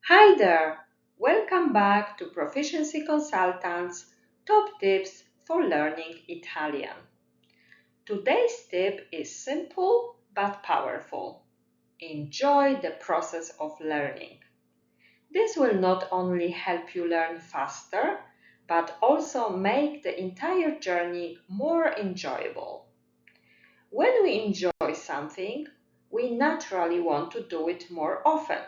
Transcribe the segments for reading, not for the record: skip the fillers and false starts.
Hi there! Welcome back to Proficiency Consultant's Top Tips for Learning Italian. Today's tip is simple but powerful. Enjoy the process of learning. This will not only help you learn faster, but also make the entire journey more enjoyable. When we enjoy something, we naturally want to do it more often.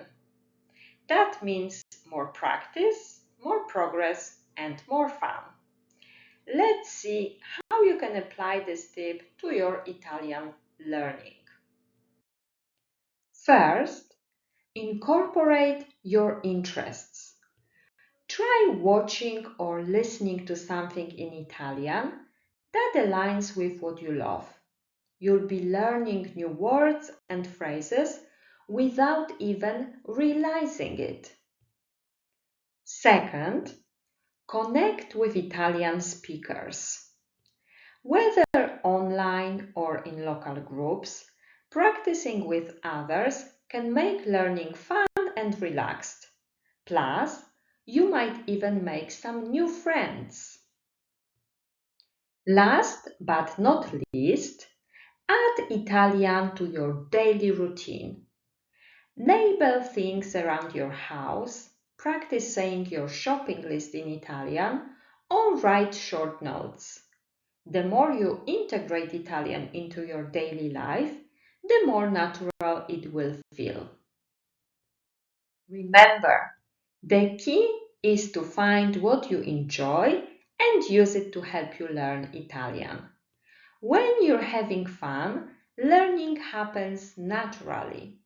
That means more practice, more progress, and more fun. Let's see how you can apply this tip to your Italian learning. First, incorporate your interests. Try watching or listening to something in Italian that aligns with what you love. You'll be learning new words and phrases without even realizing it. Second, connect with Italian speakers. Whether online or in local groups, practicing with others can make learning fun and relaxed. Plus, you might even make some new friends. Last but not least, add Italian to your daily routine. Label things around your house, practice saying your shopping list in Italian, or write short notes. The more you integrate Italian into your daily life, the more natural it will feel. Remember, the key is to find what you enjoy and use it to help you learn Italian. When you're having fun, learning happens naturally.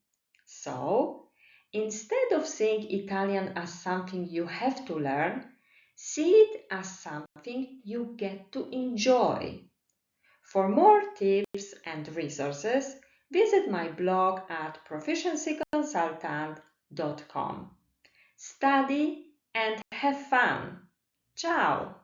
So, instead of seeing Italian as something you have to learn, see it as something you get to enjoy. For more tips and resources, visit my blog at proficiencyconsultant.com. Study and have fun. Ciao!